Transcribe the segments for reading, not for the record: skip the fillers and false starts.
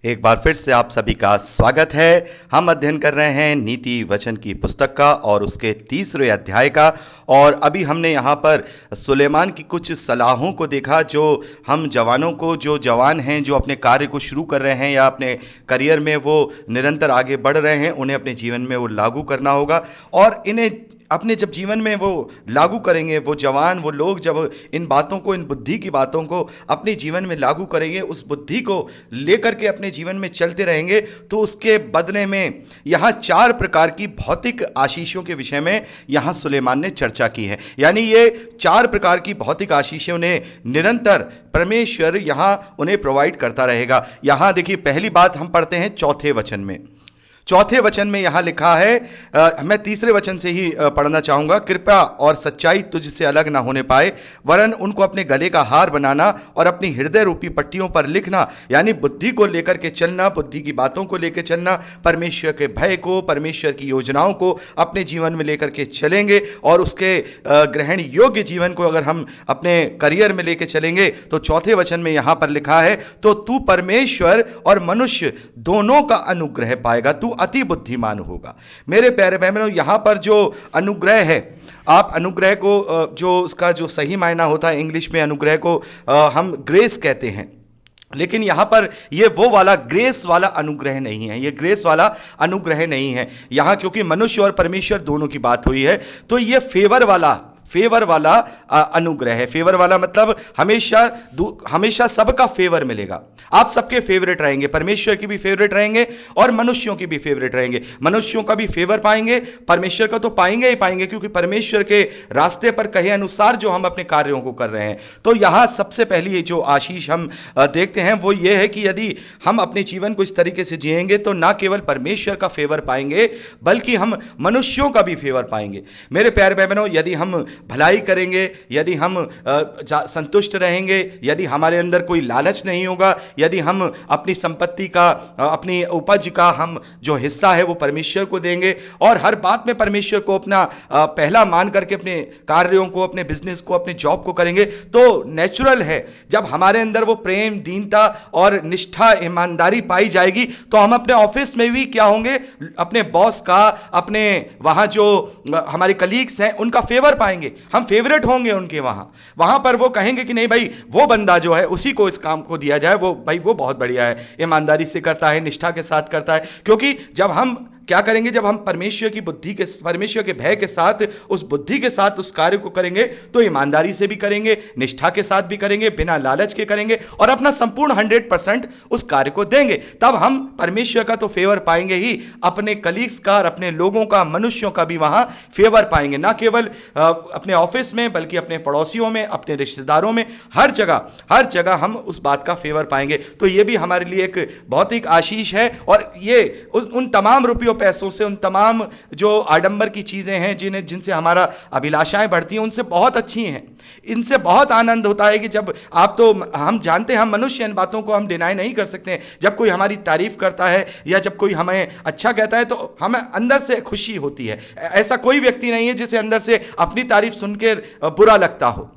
एक बार फिर से आप सभी का स्वागत है। हम अध्ययन कर रहे हैं नीति वचन की पुस्तक का और उसके तीसरे अध्याय का। और अभी हमने यहाँ पर सुलेमान की कुछ सलाहों को देखा, जो हम जवानों को, जो जवान हैं, जो अपने कार्य को शुरू कर रहे हैं या अपने करियर में वो निरंतर आगे बढ़ रहे हैं, उन्हें अपने जीवन में वो लागू करना होगा। और इन्हें अपने जब जीवन में वो लागू करेंगे, वो जवान, वो लोग जब इन बातों को, इन बुद्धि की बातों को अपने जीवन में लागू करेंगे, उस बुद्धि को लेकर के अपने जीवन में चलते रहेंगे, तो उसके बदले में यहाँ 4 प्रकार की भौतिक आशीषों के विषय में यहाँ सुलेमान ने चर्चा की है। यानी ये 4 प्रकार की भौतिक आशीषों ने निरंतर परमेश्वर यहाँ उन्हें प्रोवाइड करता रहेगा। यहाँ देखिए, पहली बात हम पढ़ते हैं चौथे वचन में। चौथे वचन में यहां लिखा है, मैं तीसरे वचन से ही पढ़ना चाहूंगा। कृपा और सच्चाई तुझसे अलग ना होने पाए, वरन उनको अपने गले का हार बनाना और अपनी हृदय रूपी पट्टियों पर लिखना। यानी बुद्धि को लेकर के चलना, बुद्धि की बातों को लेकर चलना, परमेश्वर के भय को, परमेश्वर की योजनाओं को अपने जीवन में लेकर के चलेंगे और उसके ग्रहण योग्य जीवन को अगर हम अपने करियर में लेकर चलेंगे, तो चौथे वचन में यहां पर लिखा है, तो तू परमेश्वर और मनुष्य दोनों का अनुग्रह पाएगा, तू अति बुद्धिमान होगा। मेरे प्यारे बहनों, यहां पर जो अनुग्रह है, आप अनुग्रह को, जो उसका जो सही मायना होता है इंग्लिश में, अनुग्रह को हम ग्रेस कहते हैं, लेकिन यहां पर यह वो वाला ग्रेस वाला अनुग्रह नहीं है। यह ग्रेस वाला अनुग्रह नहीं है यहां, क्योंकि मनुष्य और परमेश्वर दोनों की बात हुई है। तो यह फेवर वाला अनुग्रह है। फेवर वाला मतलब हमेशा सबका फेवर मिलेगा, आप सबके फेवरेट रहेंगे, परमेश्वर की भी फेवरेट रहेंगे और मनुष्यों की भी फेवरेट रहेंगे। मनुष्यों का भी फेवर पाएंगे, परमेश्वर का तो पाएंगे ही पाएंगे, क्योंकि परमेश्वर के रास्ते पर कहे अनुसार जो हम अपने कार्यों को कर रहे हैं। तो यहां सबसे पहली जो आशीष हम देखते हैं वो ये है कि यदि हम अपने जीवन को इस तरीके से जिएंगे, तो ना केवल परमेश्वर का फेवर पाएंगे, बल्कि हम मनुष्यों का भी फेवर पाएंगे। मेरे प्यारे बहनों, यदि हम भलाई करेंगे, यदि हम संतुष्ट रहेंगे, यदि हमारे अंदर कोई लालच नहीं होगा, यदि हम अपनी संपत्ति का, अपनी उपज का हम जो हिस्सा है वो परमेश्वर को देंगे और हर बात में परमेश्वर को अपना पहला मान करके अपने कार्यों को, अपने बिजनेस को, अपने जॉब को करेंगे, तो नेचुरल है जब हमारे अंदर वो प्रेम, दीनता और निष्ठा, ईमानदारी पाई जाएगी, तो हम अपने ऑफिस में भी क्या होंगे, अपने बॉस का, अपने वहां जो हमारे कलीग्स हैं उनका फेवर पाएंगे, हम फेवरेट होंगे उनके। वहां पर वो कहेंगे कि नहीं भाई, वो बंदा जो है उसी को इस काम को दिया जाए, वो भाई वो बहुत बढ़िया है, ईमानदारी से करता है, निष्ठा के साथ करता है। क्योंकि जब हम क्या करेंगे, जब हम परमेश्वर की बुद्धि के, परमेश्वर के भय के साथ, उस बुद्धि के साथ उस कार्य को करेंगे, तो ईमानदारी से भी करेंगे, निष्ठा के साथ भी करेंगे, बिना लालच के करेंगे और अपना संपूर्ण 100% उस कार्य को देंगे, तब हम परमेश्वर का तो फेवर पाएंगे ही, अपने कलीग्स का और अपने लोगों का, मनुष्यों का भी वहां फेवर पाएंगे। ना केवल अपने ऑफिस में, बल्कि अपने पड़ोसियों में, अपने रिश्तेदारों में, हर जगह हम उस बात का फेवर पाएंगे। तो यह भी हमारे लिए एक भौतिक आशीष है और ये उन तमाम रुपयों, पैसों से, उन तमाम जो आडंबर की चीजें हैं जिनसे हमारा अभिलाषाएं बढ़ती हैं, उनसे बहुत अच्छी हैं। इनसे बहुत आनंद होता है कि जब हम जानते हैं, हम मनुष्य, इन बातों को हम डिनाई नहीं कर सकते हैं। जब कोई हमारी तारीफ करता है या जब कोई हमें अच्छा कहता है, तो हमें अंदर से खुशी होती है। ऐसा कोई व्यक्ति नहीं है जिसे अंदर से अपनी तारीफ सुनकर बुरा लगता हो,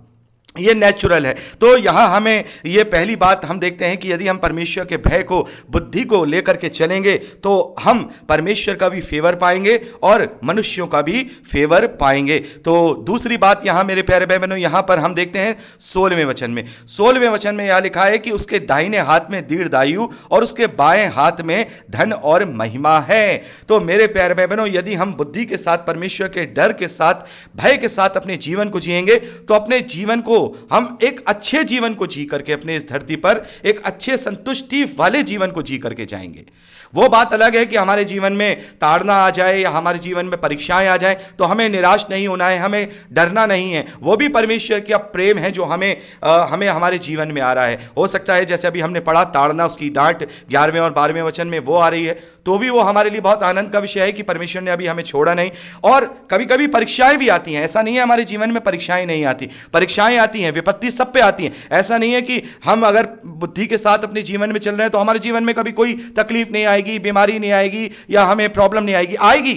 ये नेचुरल है। तो यहां हमें ये पहली बात हम देखते हैं कि यदि हम परमेश्वर के भय को, बुद्धि को लेकर के चलेंगे, तो हम परमेश्वर का भी फेवर पाएंगे और मनुष्यों का भी फेवर पाएंगे। तो दूसरी बात यहां मेरे प्यारे भाई बहनों, यहां पर हम देखते हैं 16वें वचन में। 16वें वचन में यह लिखा है कि उसके दाहिने हाथ में दीर्घायु और उसके बाएं हाथ में धन और महिमा है। तो मेरे प्यारे भाई बहनों, यदि हम बुद्धि के साथ, परमेश्वर के डर के साथ, भय के साथ अपने जीवन को जिएंगे, तो अपने जीवन को हम एक अच्छे जीवन को जी करके, अपने इस धरती पर एक अच्छे संतुष्टि वाले जीवन को जी करके जाएंगे। वो बात अलग है कि हमारे जीवन में ताड़ना आ जाए या हमारे जीवन में परीक्षाएं आ जाए, तो हमें निराश नहीं होना है, हमें डरना नहीं है। वो भी परमेश्वर का प्रेम है जो हमें हमारे जीवन में आ रहा है। हो सकता है जैसे अभी हमने पढ़ा, ताड़ना, उसकी डांट 11वें और 12वें वचन में वो आ रही है, तो भी वो हमारे लिए बहुत आनंद का विषय है कि परमेश्वर ने अभी हमें छोड़ा नहीं। और कभी कभी परीक्षाएं भी आती हैं, ऐसा नहीं है हमारे जीवन में परीक्षाएं नहीं आती, परीक्षाएं आती हैं, विपत्ति सब पे आती हैं। ऐसा नहीं है कि हम अगर बुद्धि के साथ अपने जीवन में चल रहे हैं तो हमारे जीवन में कभी कोई तकलीफ नहीं आएगी, बीमारी नहीं आएगी या हमें प्रॉब्लम नहीं आएगी। आएगी,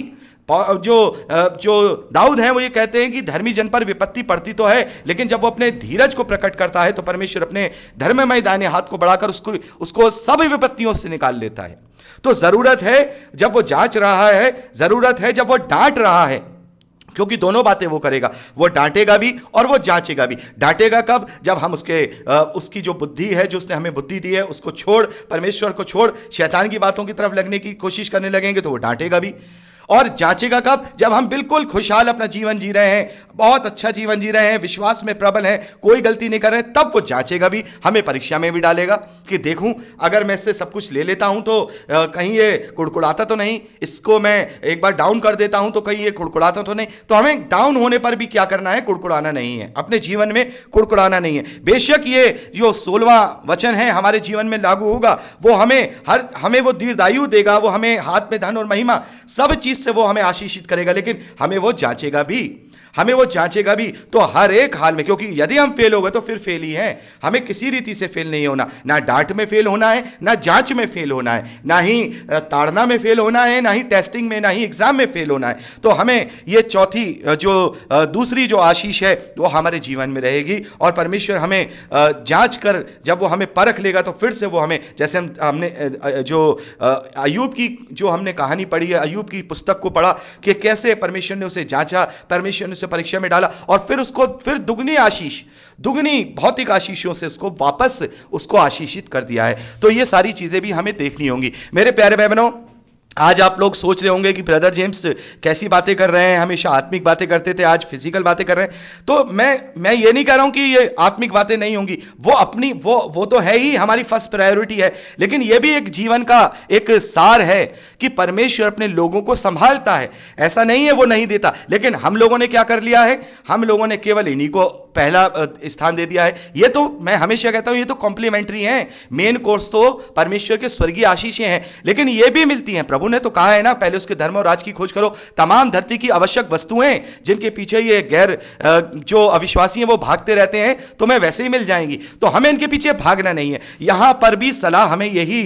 जो दाऊद हैं वो ये कहते हैं कि धर्मी जन पर विपत्ति पड़ती तो है, लेकिन जब वो अपने धीरज को प्रकट करता है तो परमेश्वर अपने धर्ममय दाहिने हाथ को बढ़ाकर उसको सब विपत्तियों से निकाल लेता है। तो जरूरत है जब वो जांच रहा है, जरूरत है जब वो डांट रहा है, क्योंकि दोनों बातें वो करेगा, वो डांटेगा भी और वो जांचेगा भी। डांटेगा कब? जब हम उसकी जो बुद्धि है, जो उसने हमें बुद्धि दी है, उसको छोड़, परमेश्वर को छोड़ शैतान की बातों की तरफ लगने की कोशिश करने लगेंगे तो वो डांटेगा भी। और जांचेगा कब? जब हम बिल्कुल खुशहाल अपना जीवन जी रहे हैं, बहुत अच्छा जीवन जी रहे हैं, विश्वास में प्रबल हैं, कोई गलती नहीं कर रहे हैं, तब वो जांचेगा भी, हमें परीक्षा में भी डालेगा कि देखूं अगर मैं इससे सब कुछ ले लेता हूं तो कहीं ये कुड़कुड़ाता तो नहीं, इसको मैं एक बार डाउन कर देता हूं तो कहीं ये कुड़कुड़ाता तो नहीं। तो हमें डाउन होने पर भी क्या करना है? कुड़कुड़ाना नहीं है, अपने जीवन में कुड़कुड़ाना नहीं है। बेशक ये जो 16वां वचन है हमारे जीवन में लागू होगा, वो हमें वो दीर्घायु देगा, वो हमें हाथ में धन और महिमा सब चीज से वो हमें आशीषित करेगा, लेकिन हमें वो जांचेगा भी, हमें वो जांचेगा भी। तो हर एक हाल में, क्योंकि यदि हम फेल हो गए तो फिर फेल ही है, हमें किसी रीति से फेल नहीं होना, ना डांट में फेल होना है, ना जांच में फेल होना है, ना ही ताड़ना में फेल होना है, ना ही टेस्टिंग में, ना ही एग्जाम में फेल होना है। तो हमें ये चौथी दूसरी जो आशीष है वो हमारे जीवन में रहेगी, और परमेश्वर हमें जांच कर जब वो हमें परख लेगा तो फिर से वो हमें, जैसे हमने जो अय्यूब की जो हमने कहानी पढ़ी है, अय्यूब की पुस्तक को पढ़ा कि कैसे परमेश्वर ने उसे जांचा, परमेश्वर ने परीक्षा में डाला और फिर दुगनी आशीष, दुगनी भौतिक आशीषों से उसको आशीषित कर दिया है। तो ये सारी चीजें भी हमें देखनी होंगी। मेरे प्यारे भाई बहनों, आज आप लोग सोच रहे होंगे कि ब्रदर जेम्स कैसी बातें कर रहे हैं, हमेशा आत्मिक बातें करते थे, आज फिजिकल बातें कर रहे हैं। तो मैं ये नहीं कह रहा हूं कि ये आत्मिक बातें नहीं होंगी, वो तो है ही, हमारी फर्स्ट प्रायोरिटी है, लेकिन ये भी एक जीवन का एक सार है कि परमेश्वर अपने लोगों को संभालता है। ऐसा नहीं है वो नहीं देता, लेकिन हम लोगों ने क्या कर लिया है? हम लोगों ने केवल इन्हीं को पहला स्थान दे दिया है। ये तो मैं हमेशा कहता हूं ये तो कॉम्प्लीमेंट्री है, मेन कोर्स तो परमेश्वर के स्वर्गीय आशीषें हैं, लेकिन ये भी मिलती हैं। प्रभु ने तो कहा है ना, पहले उसके धर्म और राज की खोज करो, तमाम धरती की आवश्यक वस्तुएं जिनके पीछे ये गैर जो अविश्वासी हैं वो भागते रहते हैं, तुम्हें वैसे ही मिल जाएंगी। तो हमें इनके पीछे भागना नहीं है। यहां पर भी सलाह हमें यही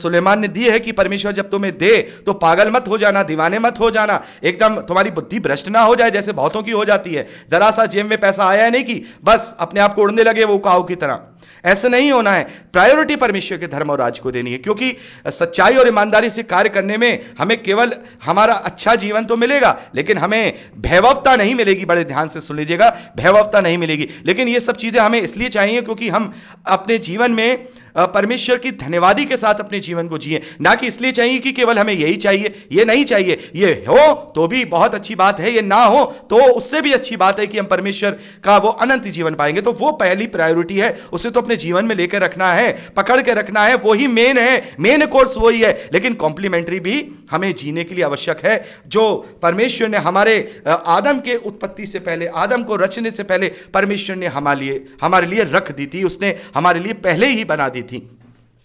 सुलेमान ने दी है कि परमेश्वर जब तुम्हें दे तो पागल मत हो जाना, दीवाने मत हो जाना, एकदम तुम्हारी बुद्धि भ्रष्ट ना हो जाए जैसे बहुतों की हो जाती है। जरा सा जेब में पैसा आया नहीं कि बस अपने आप को उड़ने लगे वो काऊ की तरह, ऐसा नहीं होना है। प्रायोरिटी परमेश्वर के धर्म और राज को देनी है, क्योंकि सच्चाई और ईमानदारी से कार्य करने में हमें केवल हमारा अच्छा जीवन तो मिलेगा, लेकिन हमें भयवत्ता नहीं मिलेगी। बड़े ध्यान से सुन लीजिएगा, भयवत्ता नहीं मिलेगी। लेकिन ये सब चीजें हमें इसलिए चाहिए क्योंकि हम अपने जीवन में परमेश्वर की धन्यवादी के साथ अपने जीवन को जिए, ना कि इसलिए चाहिए कि केवल हमें यही चाहिए, ये नहीं चाहिए। ये हो तो भी बहुत अच्छी बात है, ये ना हो तो उससे भी अच्छी बात है कि हम परमेश्वर का वो अनंत जीवन पाएंगे। तो वो पहली प्रायोरिटी है, उसे तो अपने जीवन में लेकर रखना है, पकड़ के रखना है, वही मेन है, मेन कोर्स वही है। लेकिन कॉम्प्लीमेंट्री भी हमें जीने के लिए आवश्यक है, जो परमेश्वर ने हमारे आदम के उत्पत्ति से पहले, आदम को रचने से पहले परमेश्वर ने हमारे लिए रख दी थी, उसने हमारे लिए पहले ही बना दी थी।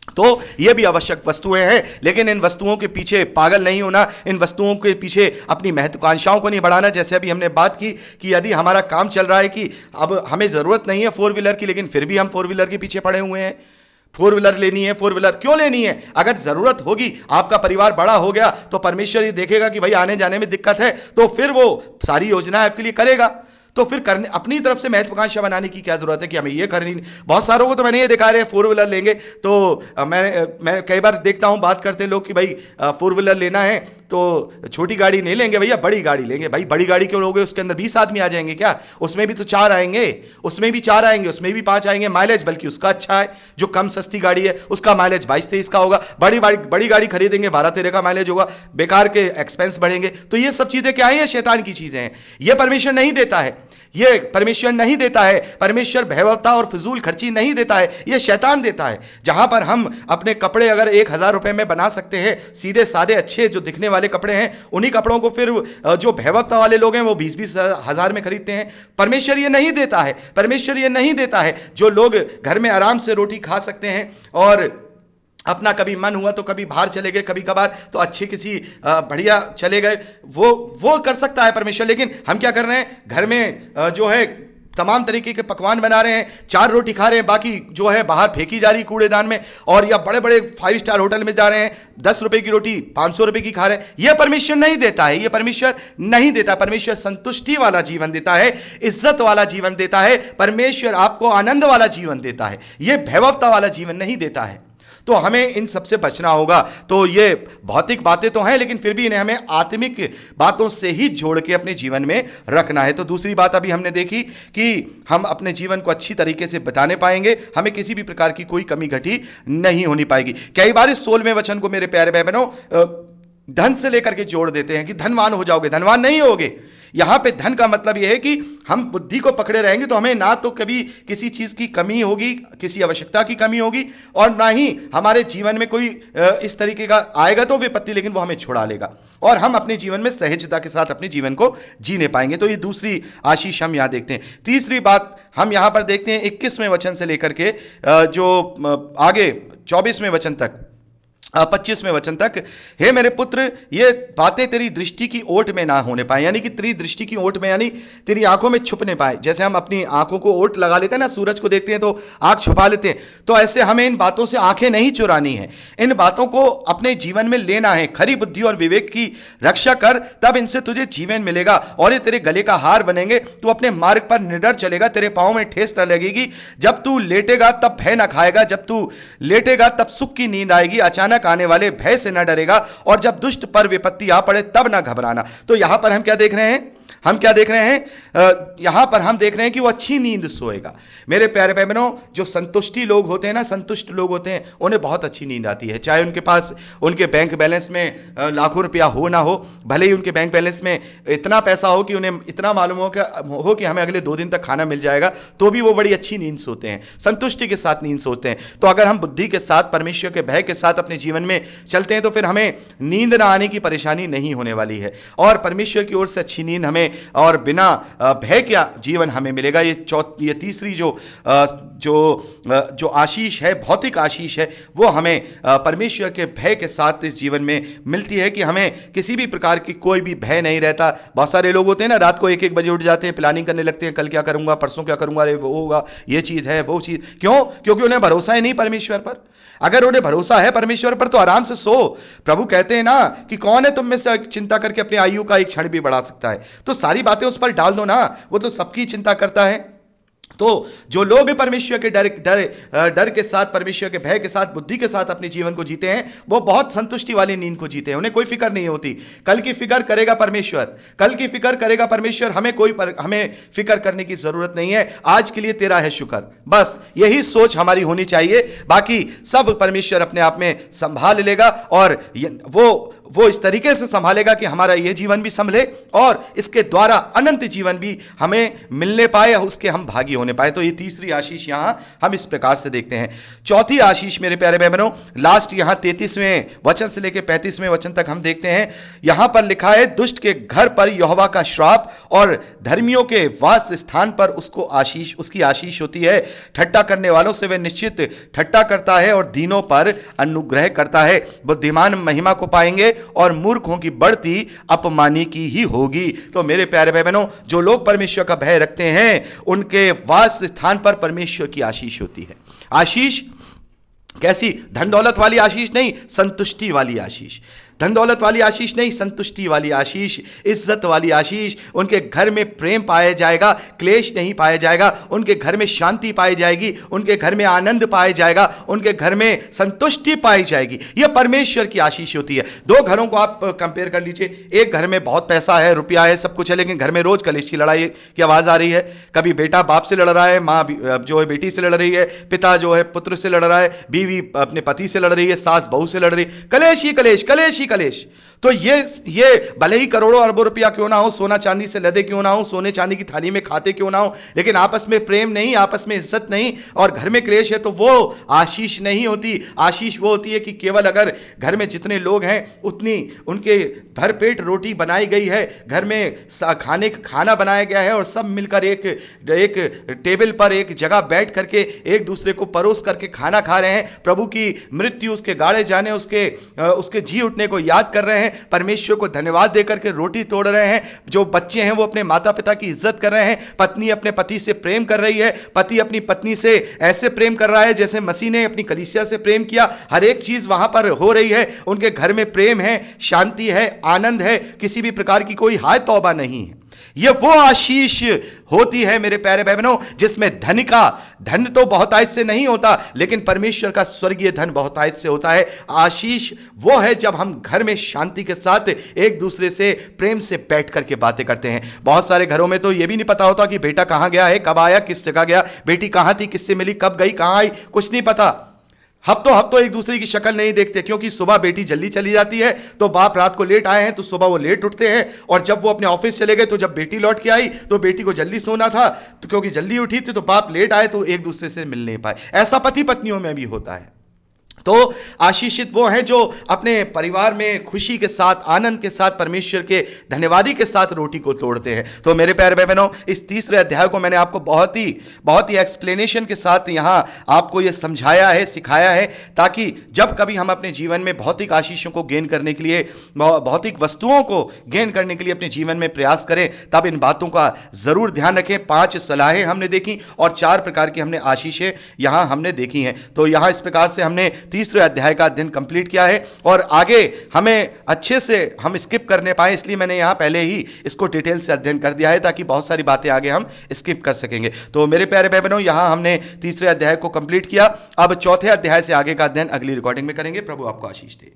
तो ये भी आवश्यक वस्तुएं हैं, लेकिन इन वस्तुओं के पीछे पागल नहीं होना, इन वस्तुओं के पीछे अपनी महत्वाकांक्षाओं को नहीं बढ़ाना। जैसे अभी हमने बात की कि यदि हमारा काम चल रहा है कि अब हमें जरूरत नहीं है 4 व्हीलर की, लेकिन फिर भी हम 4 व्हीलर के पीछे पड़े हुए हैं। 4 व्हीलर लेनी है, 4 व्हीलर क्यों लेनी है? अगर जरूरत होगी, आपका परिवार बड़ा हो गया तो परमेश्वर ये देखेगा कि भाई आने जाने में दिक्कत है, तो फिर वो सारी योजनाएं आपके लिए करेगा। तो फिर करने अपनी तरफ से महत्वाकांक्षा बनाने की क्या जरूरत है कि हमें ये करनी। बहुत सारों को तो मैंने ये देखा है 4 व्हीलर लेंगे तो मैं कई बार देखता हूं बात करते हैं लोग कि भाई 4 व्हीलर लेना है तो छोटी गाड़ी नहीं लेंगे भैया, बड़ी गाड़ी लेंगे। भाई बड़ी गाड़ी क्यों लोगे? उसके अंदर 20 आदमी आ जाएंगे क्या? उसमें भी तो 4 आएंगे, उसमें भी 4 आएंगे, उसमें भी 5 आएंगे। माइलेज बल्कि उसका अच्छा है, जो कम सस्ती गाड़ी है उसका माइलेज 22-23 का होगा। बड़ी गाड़ी खरीदेंगे 12-13 का माइलेज होगा, बेकार के एक्सपेंस बढ़ेंगे। तो ये सब चीजें क्या है? शैतान की चीजें हैं, ये परमेश्वर नहीं देता है, ये परमेश्वर नहीं देता है। परमेश्वर भयवत्ता और फिजूल खर्ची नहीं देता है, ये शैतान देता है। जहां पर हम अपने कपड़े अगर 1000 रुपए में बना सकते हैं, सीधे सादे अच्छे जो दिखने वाले कपड़े हैं, उन्हीं कपड़ों को फिर जो भयवत्ता वाले लोग हैं वो 20-20 हजार में खरीदते हैं। परमेश्वर ये नहीं देता है, परमेश्वर ये नहीं देता है। जो लोग घर में आराम से रोटी खा सकते हैं और अपना कभी मन हुआ तो कभी बाहर चले गए, कभी कभार तो अच्छे किसी बढ़िया चले गए, वो कर सकता है परमेश्वर। लेकिन हम क्या कर रहे हैं? घर में जो है तमाम तरीके के पकवान बना रहे हैं, 4 रोटी खा रहे हैं, बाकी जो है बाहर फेंकी जा रही कूड़ेदान में, और या बड़े बड़े 5 स्टार होटल में जा रहे हैं, 10 रुपए की रोटी 500 रुपए की खा रहे हैं। यह परमेश्वर नहीं देता है, यह परमेश्वर नहीं देता। परमेश्वर संतुष्टि वाला जीवन देता है, इज्जत वाला जीवन देता है। परमेश्वर आपको आनंद वाला जीवन देता है, यह भैभवता वाला जीवन नहीं देता है। तो हमें इन सबसे बचना होगा। तो ये भौतिक बातें तो हैं, लेकिन फिर भी इन्हें हमें आत्मिक बातों से ही जोड़ के अपने जीवन में रखना है। तो दूसरी बात अभी हमने देखी कि हम अपने जीवन को अच्छी तरीके से बिताने पाएंगे, हमें किसी भी प्रकार की कोई कमी घटी नहीं होनी पाएगी। कई बार इस 16वें वचन को मेरे प्यारे भाई बहनों धन से लेकर के जोड़ देते हैं कि धनवान हो जाओगे, धनवान नहीं होगे। यहां पे धन का मतलब यह है कि हम बुद्धि को पकड़े रहेंगे तो हमें ना तो कभी किसी चीज की कमी होगी, किसी आवश्यकता की कमी होगी, और ना ही हमारे जीवन में कोई इस तरीके का आएगा तो विपत्ति, लेकिन वो हमें छुड़ा लेगा और हम अपने जीवन में सहजता के साथ अपने जीवन को जीने पाएंगे। तो ये दूसरी आशीष हम यहां देखते हैं। तीसरी बात हम यहां पर देखते हैं 21वें वचन से लेकर के जो आगे 24वें वचन तक, 25वें वचन तक, हे मेरे पुत्र, ये बातें तेरी दृष्टि की ओट में ना होने पाए, यानी कि तेरी दृष्टि की ओट में, यानी तेरी आंखों में छुपने पाए। जैसे हम अपनी आंखों को ओट लगा लेते हैं ना, सूरज को देखते हैं तो आंख छुपा लेते हैं, तो ऐसे हमें इन बातों से आंखें नहीं चुरानी है, इन बातों को अपने जीवन में लेना है। खरी बुद्धि और विवेक की रक्षा कर, तब इनसे तुझे जीवन मिलेगा और ये तेरे गले का हार बनेंगे। तू अपने मार्ग पर निडर चलेगा, तेरे पांव में ठेस न लगेगी। जब तू लेटेगा तब भय न खाएगा, जब तू लेटेगा तब सुख की नींद आएगी। अचानक आने वाले भय से न डरेगा, और जब दुष्ट पर विपत्ति आ पड़े तब न घबराना। तो यहां पर हम क्या देख रहे हैं? हम क्या देख रहे हैं? यहां पर हम देख रहे हैं कि वो अच्छी नींद सोएगा। मेरे प्यारे भाई बहनों, जो संतुष्टि लोग होते हैं ना, संतुष्ट लोग होते हैं, उन्हें बहुत अच्छी नींद आती है। चाहे उनके पास उनके बैंक बैलेंस में लाखों रुपया हो ना हो, भले ही उनके बैंक बैलेंस में इतना पैसा हो कि उन्हें इतना मालूम हो कि हमें अगले 2 दिन तक खाना मिल जाएगा, तो भी वो बड़ी अच्छी नींद सोते हैं, संतुष्टि के साथ नींद सोते हैं। तो अगर हम बुद्धि के साथ, परमेश्वर के भय के साथ अपने जीवन में चलते हैं तो फिर हमें नींद ना आने की परेशानी नहीं होने वाली है, और परमेश्वर की ओर से अच्छी नींद हमें और बिना भय का जीवन हमें मिलेगा। ये तीसरी जो आशीष है, भौतिक आशीष है, वो हमें परमेश्वर के भय के साथ इस जीवन में मिलती है कि हमें किसी भी प्रकार की कोई भी भय नहीं रहता। बहुत सारे लोग होते हैं ना, रात को 1-1 बजे उठ जाते हैं, प्लानिंग करने लगते हैं, कल क्या करूंगा, परसों क्या करूंगा, अरे वो होगा, ये चीज है, वो चीज। क्यों? क्योंकि उन्हें भरोसा ही नहीं परमेश्वर पर। अगर उन्हें भरोसा है परमेश्वर पर तो आराम से सो। प्रभु कहते हैं ना कि कौन है तुम में से चिंता करके अपनी आयु का एक क्षण भी बढ़ा सकता है। तो सारी बातें उस पर डाल दो ना, वो तो सबकी चिंता करता है। तो जो लोग परमेश्वर के डर के साथ, परमेश्वर के भय के साथ, बुद्धि के साथ अपने जीवन को जीते हैं, वो बहुत संतुष्टि वाली नींद को जीते हैं। उन्हें कोई फिक्र नहीं होती, कल की फिक्र करेगा परमेश्वर, कल की फिक्र करेगा परमेश्वर, हमें फिक्र करने की जरूरत नहीं है। आज के लिए तेरा है शुक्र, बस यही सोच हमारी होनी चाहिए। बाकी सब परमेश्वर अपने आप में संभाल लेगा, और वो इस तरीके से संभालेगा कि हमारा यह जीवन भी संभले और इसके द्वारा अनंत जीवन भी हमें मिलने पाए, उसके हम भागी होने पाए। तो ये तीसरी आशीष यहां हम इस प्रकार से देखते हैं। चौथी आशीष मेरे प्यारे भाई बहनों, लास्ट यहां 33वें वचन से लेकर 35वें वचन तक हम देखते हैं। यहां पर लिखा है, दुष्ट के घर पर यहोवा का श्राप और धर्मियों के वास स्थान पर उसकी आशीष होती है। ठट्टा करने वालों से वह निश्चित ठट्टा करता है और दीनों पर अनुग्रह करता है। बुद्धिमान महिमा को पाएंगे और मूर्खों की बढ़ती अपमानी की ही होगी। तो मेरे प्यारे भाई बहनों, जो लोग परमेश्वर का भय रखते हैं, उनके वास स्थान पर परमेश्वर की आशीष होती है। आशीष कैसी? धन दौलत वाली आशीष नहीं, संतुष्टि वाली आशीष। धन दौलत वाली आशीष नहीं, संतुष्टि वाली आशीष, इज्जत वाली आशीष। उनके घर में प्रेम पाया जाएगा, क्लेश नहीं पाया जाएगा। उनके घर में शांति पाई जाएगी, उनके घर में आनंद पाया जाएगा, उनके घर में संतुष्टि पाई जाएगी। यह परमेश्वर की आशीष होती है। 2 घरों को आप कंपेयर कर लीजिए। एक घर में बहुत पैसा है, रुपया है, सब कुछ है, लेकिन घर में रोज कलेश की लड़ाई की आवाज आ रही है। कभी बेटा बाप से लड़ रहा है, माँ जो है बेटी से लड़ रही है, पिता जो है पुत्र से लड़ रहा है, बीवी अपने पति से लड़ रही है, सास बहू से लड़ रही है। कलेश ही कलेश, कलेश ही कलेश। तो ये भले ही करोड़ों अरबों रुपया क्यों ना हो, सोना चांदी से लदे क्यों ना हो, सोने चांदी की थाली में खाते क्यों ना हो, लेकिन आपस में प्रेम नहीं, आपस में इज्जत नहीं, और घर में क्लेश है, तो वो आशीष नहीं होती। आशीष वो होती है कि केवल अगर घर में जितने लोग हैं उतनी उनके भरपेट रोटी बनाई गई है, घर में खाना बनाया गया है, और सब मिलकर एक टेबल पर एक जगह बैठ करके एक दूसरे को परोस करके खाना खा रहे हैं, प्रभु की मृत्यु, उसके गाड़े जाने, उसके जी उठने को याद कर रहे हैं, हैं, परमेश्वर को धन्यवाद देकर के रोटी तोड़ रहे हैं, जो बच्चे हैं वो अपने माता पिता की इज्जत कर रहे हैं, पत्नी अपने पति से प्रेम कर रही है, पति अपनी पत्नी से ऐसे प्रेम कर रहा है जैसे मसीह ने अपनी कलीसिया से प्रेम किया। हर एक चीज वहां पर हो रही है, उनके घर में प्रेम है, शांति है, आनंद है, किसी भी प्रकार की कोई हाय तौबा नहीं है। यह वो आशीष होती है मेरे प्यारे भाई बहनों, जिसमें धन तो बहुतायत से नहीं होता, लेकिन परमेश्वर का स्वर्गीय धन बहुतायत से होता है। आशीष वो है जब हम घर में शांति के साथ एक दूसरे से प्रेम से बैठ करके बातें करते हैं। बहुत सारे घरों में तो यह भी नहीं पता होता कि बेटा कहां गया है, कब आया, किस जगह गया, बेटी कहां थी, किससे मिली, कब गई, कहां आई, कुछ नहीं पता। हफ्तों एक दूसरे की शक्ल नहीं देखते, क्योंकि सुबह बेटी जल्दी चली जाती है तो बाप रात को लेट आए हैं तो सुबह वो लेट उठते हैं, और जब वो अपने ऑफिस चले गए तो जब बेटी लौट के आई तो बेटी को जल्दी सोना था, तो क्योंकि जल्दी उठी थी तो बाप लेट आए तो एक दूसरे से मिल नहीं पाए। ऐसा पति पत्नियों में भी होता है। तो आशीषित वो हैं जो अपने परिवार में खुशी के साथ, आनंद के साथ, परमेश्वर के धन्यवादी के साथ रोटी को तोड़ते हैं। तो मेरे प्यारे भाई बहनों, इस तीसरे अध्याय को मैंने आपको बहुत ही एक्सप्लेनेशन के साथ यहां आपको यह समझाया है, सिखाया है, ताकि जब कभी हम अपने जीवन में भौतिक आशीषों को गेन करने के लिए, भौतिक वस्तुओं को गेन करने के लिए अपने जीवन में प्रयास करें, तब इन बातों का जरूर ध्यान रखें। 5 सलाहें हमने देखी और 4 प्रकार की हमने आशीषें यहां हमने देखी हैं। तो यहां इस प्रकार से हमने तीसरे अध्याय का अध्ययन कंप्लीट किया है, और आगे हमें अच्छे से हम स्किप करने पाए, इसलिए मैंने यहां पहले ही इसको डिटेल से अध्ययन कर दिया है, ताकि बहुत सारी बातें आगे हम स्किप कर सकेंगे। तो मेरे प्यारे भाई बहनों, यहां हमने तीसरे अध्याय को कंप्लीट किया। अब चौथे अध्याय से आगे का अध्ययन अगली रिकॉर्डिंग में करेंगे। प्रभु आपको आशीष दे।